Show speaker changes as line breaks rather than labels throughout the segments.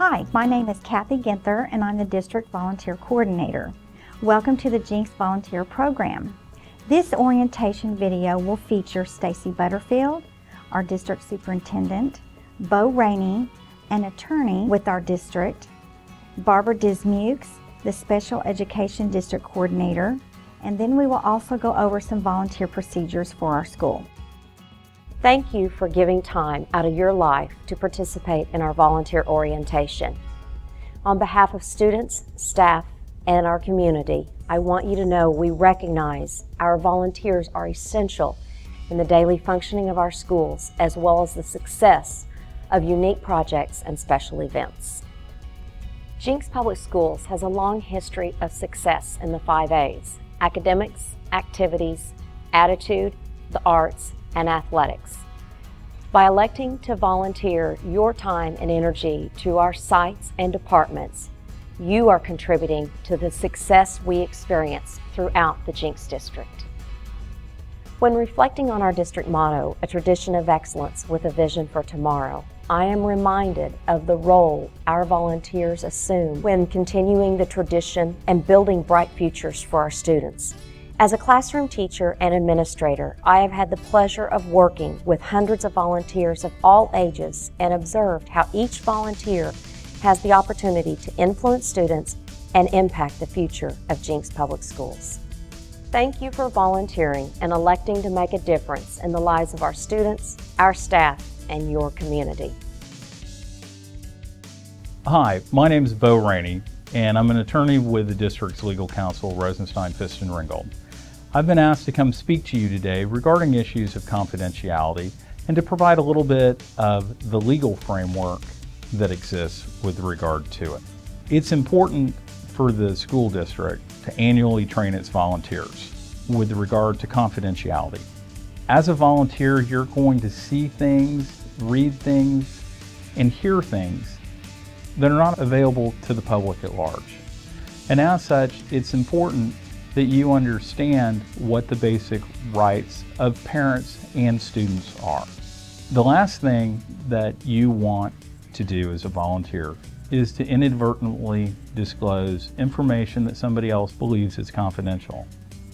Hi, my name is Kathy Ginther and I'm the District Volunteer Coordinator. Welcome to the Jenks Volunteer Program. This orientation video will feature Stacy Butterfield, our District Superintendent, Bo Rainey, an attorney with our district, Barbara Dismukes, the Special Education District Coordinator, and then we will also go over some volunteer procedures for our school.
Thank you for giving time out of your life to participate in our volunteer orientation. On behalf of students, staff, and our community, I want you to know we recognize our volunteers are essential in the daily functioning of our schools, as well as the success of unique projects and special events. Jenks Public Schools has a long history of success in the 5 A's: academics, activities, attitude, the arts, and athletics. By electing to volunteer your time and energy to our sites and departments, you are contributing to the success we experience throughout the Jenks District. When reflecting on our district motto, a tradition of excellence with a vision for tomorrow, I am reminded of the role our volunteers assume when continuing the tradition and building bright futures for our students. As a classroom teacher and administrator, I have had the pleasure of working with hundreds of volunteers of all ages and observed how each volunteer has the opportunity to influence students and impact the future of Jenks Public Schools. Thank you for volunteering and electing to make a difference in the lives of our students, our staff, and your community.
Hi, my name is Bo Rainey, and I'm an attorney with the district's legal counsel, Rosenstein, Fist & Ringgold. I've been asked to come speak to you today regarding issues of confidentiality and to provide a little bit of the legal framework that exists with regard to it. It's important for the school district to annually train its volunteers with regard to confidentiality. As a volunteer, you're going to see things, read things, and hear things that are not available to the public at large. And as such, it's important that you understand what the basic rights of parents and students are. The last thing that you want to do as a volunteer is to inadvertently disclose information that somebody else believes is confidential.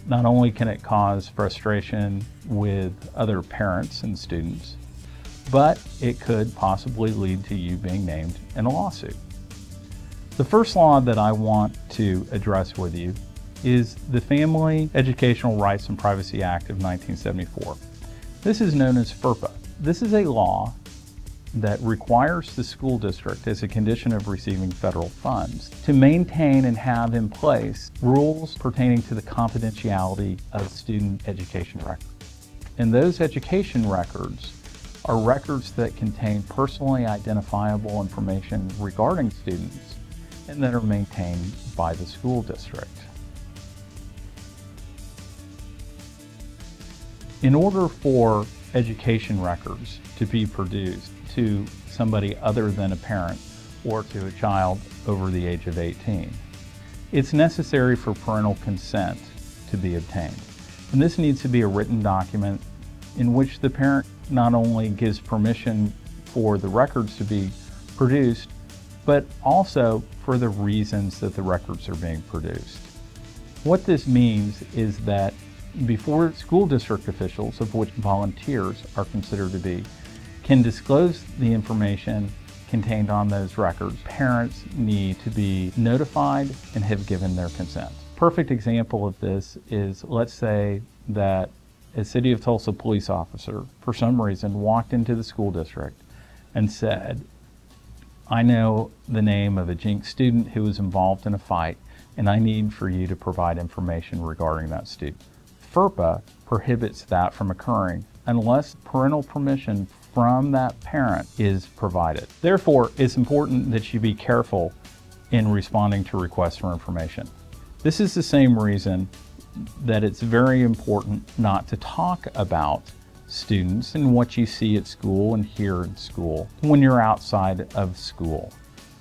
Not only can it cause frustration with other parents and students, but it could possibly lead to you being named in a lawsuit. The first law that I want to address with you is the Family Educational Rights and Privacy Act of 1974. This is known as FERPA. This is a law that requires the school district, as a condition of receiving federal funds, to maintain and have in place rules pertaining to the confidentiality of student education records. And those education records are records that contain personally identifiable information regarding students and that are maintained by the school district. In order for education records to be produced to somebody other than a parent or to a child over the age of 18, it's necessary for parental consent to be obtained. And this needs to be a written document in which the parent not only gives permission for the records to be produced, but also for the reasons that the records are being produced. What this means is that before school district officials, of which volunteers are considered to be, can disclose the information contained on those records, parents need to be notified and have given their consent. Perfect example of this is, let's say that a City of Tulsa police officer, for some reason, walked into the school district and said, I know the name of a Jenks student who was involved in a fight, and I need for you to provide information regarding that student. FERPA prohibits that from occurring unless parental permission from that parent is provided. Therefore, it's important that you be careful in responding to requests for information. This is the same reason that it's very important not to talk about students and what you see at school and hear in school when you're outside of school.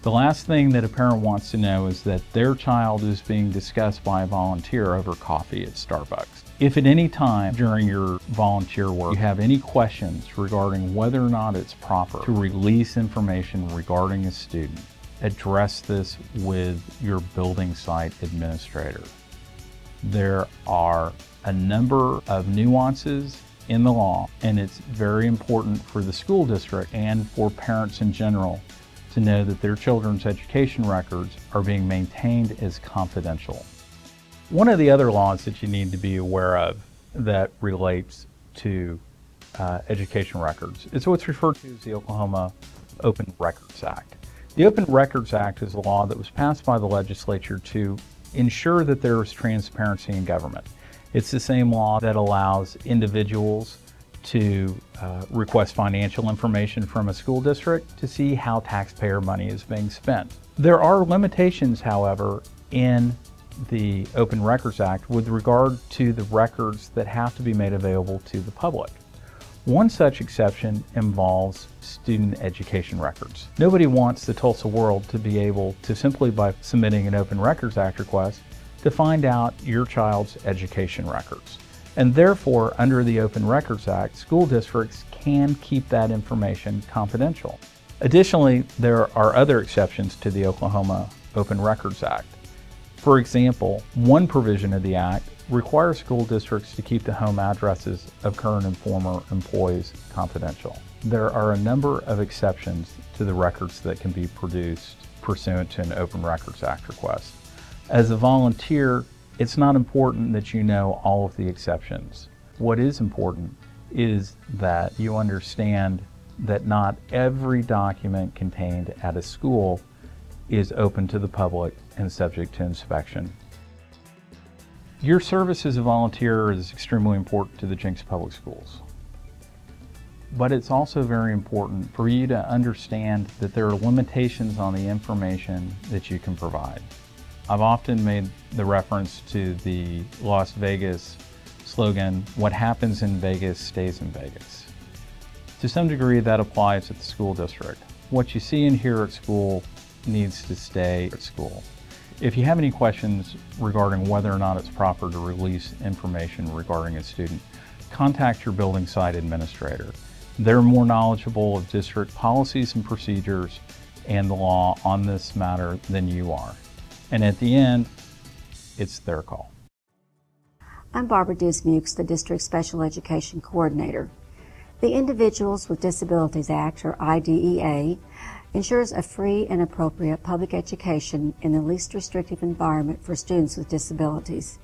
The last thing that a parent wants to know is that their child is being discussed by a volunteer over coffee at Starbucks. If at any time during your volunteer work you have any questions regarding whether or not it's proper to release information regarding a student, address this with your building site administrator. There are a number of nuances in the law, and it's very important for the school district and for parents in general to know that their children's education records are being maintained as confidential. One of the other laws that you need to be aware of that relates to education records is what's referred to as the Oklahoma Open Records Act. The Open Records Act is a law that was passed by the legislature to ensure that there is transparency in government. It's the same law that allows individuals to request financial information from a school district to see how taxpayer money is being spent. There are limitations, however, in the Open Records Act with regard to the records that have to be made available to the public. One such exception involves student education records. Nobody wants the Tulsa world to be able to, simply by submitting an Open Records Act request, to find out your child's education records. And therefore, under the Open Records Act, school districts can keep that information confidential. Additionally, there are other exceptions to the Oklahoma Open Records Act. For example, one provision of the Act requires school districts to keep the home addresses of current and former employees confidential. There are a number of exceptions to the records that can be produced pursuant to an Open Records Act request. As a volunteer, it's not important that you know all of the exceptions. What is important is that you understand that not every document contained at a school is open to the public and subject to inspection. Your service as a volunteer is extremely important to the Jenks Public Schools. But it's also very important for you to understand that there are limitations on the information that you can provide. I've often made the reference to the Las Vegas slogan, "What happens in Vegas stays in Vegas." To some degree that applies at the school district. What you see and hear at school needs to stay at school. If you have any questions regarding whether or not it's proper to release information regarding a student, contact your building site administrator. They're more knowledgeable of district policies and procedures and the law on this matter than you are. And at the end, it's their call.
I'm Barbara Dismukes, the District Special Education Coordinator. The Individuals with Disabilities Act, or IDEA, ensures a free and appropriate public education in the least restrictive environment for students with disabilities.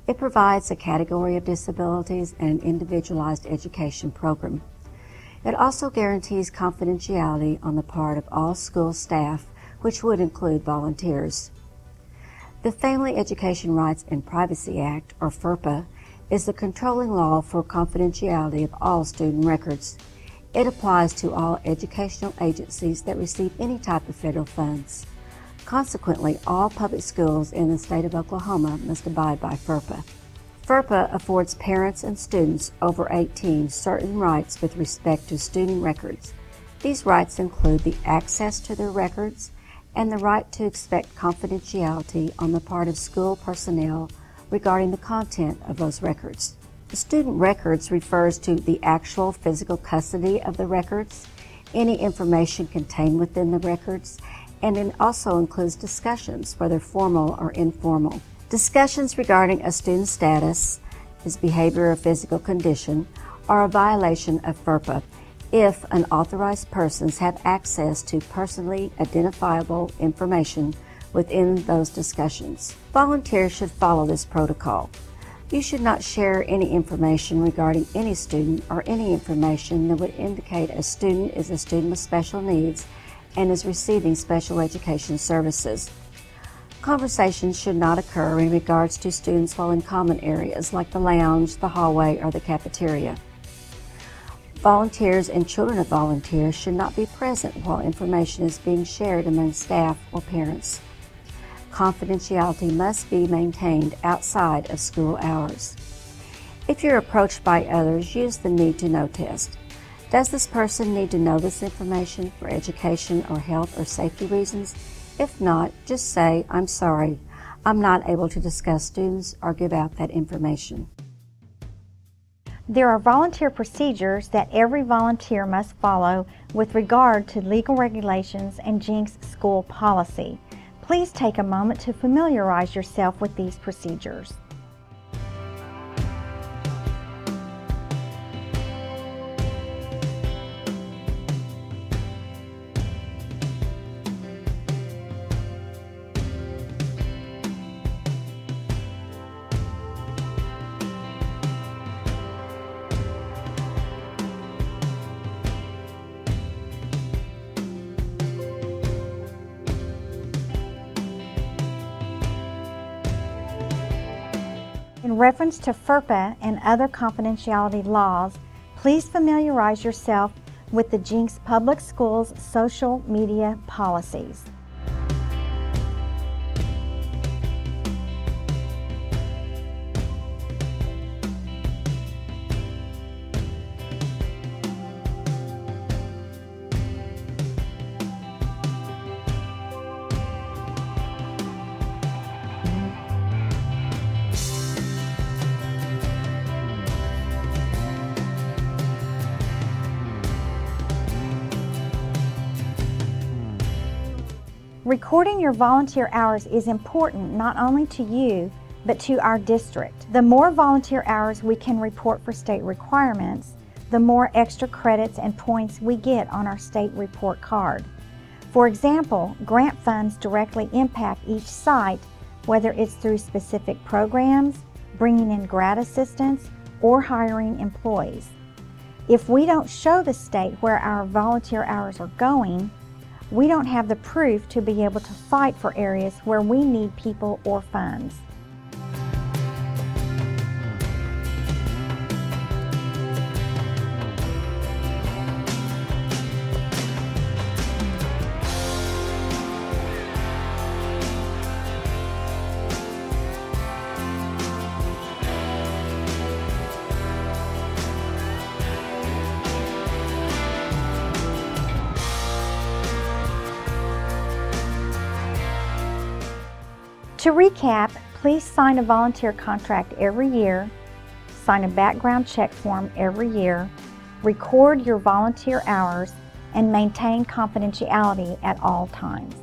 It provides a category of disabilities and an individualized education program. It also guarantees confidentiality on the part of all school staff, which would include volunteers. The Family Education Rights and Privacy Act, or FERPA, is the controlling law for confidentiality of all student records. It applies to all educational agencies that receive any type of federal funds. Consequently, all public schools in the state of Oklahoma must abide by FERPA. FERPA affords parents and students over 18 certain rights with respect to student records. These rights include the access to their records and the right to expect confidentiality on the part of school personnel regarding the content of those records. The student records refers to the actual physical custody of the records, any information contained within the records, and it also includes discussions, whether formal or informal. Discussions regarding a student's status, his behavior or physical condition, are a violation of FERPA if unauthorized persons have access to personally identifiable information within those discussions. Volunteers should follow this protocol. You should not share any information regarding any student or any information that would indicate a student is a student with special needs and is receiving special education services. Conversations should not occur in regards to students while in common areas like the lounge, the hallway, or the cafeteria. Volunteers and children of volunteers should not be present while information is being shared among staff or parents. Confidentiality must be maintained outside of school hours. If you're approached by others, use the need to know test. Does this person need to know this information for education or health or safety reasons? If not, just say, "I'm sorry, I'm not able to discuss students or give out that information."
There are volunteer procedures that every volunteer must follow with regard to legal regulations and Jenks school policy. Please take a moment to familiarize yourself with these procedures. In reference to FERPA and other confidentiality laws, please familiarize yourself with the Jenks Public Schools social media policies. Recording your volunteer hours is important not only to you, but to our district. The more volunteer hours we can report for state requirements, the more extra credits and points we get on our state report card. For example, grant funds directly impact each site, whether it's through specific programs, bringing in grad assistants, or hiring employees. If we don't show the state where our volunteer hours are going, we don't have the proof to be able to fight for areas where we need people or funds. To recap, please sign a volunteer contract every year, sign a background check form every year, record your volunteer hours, and maintain confidentiality at all times.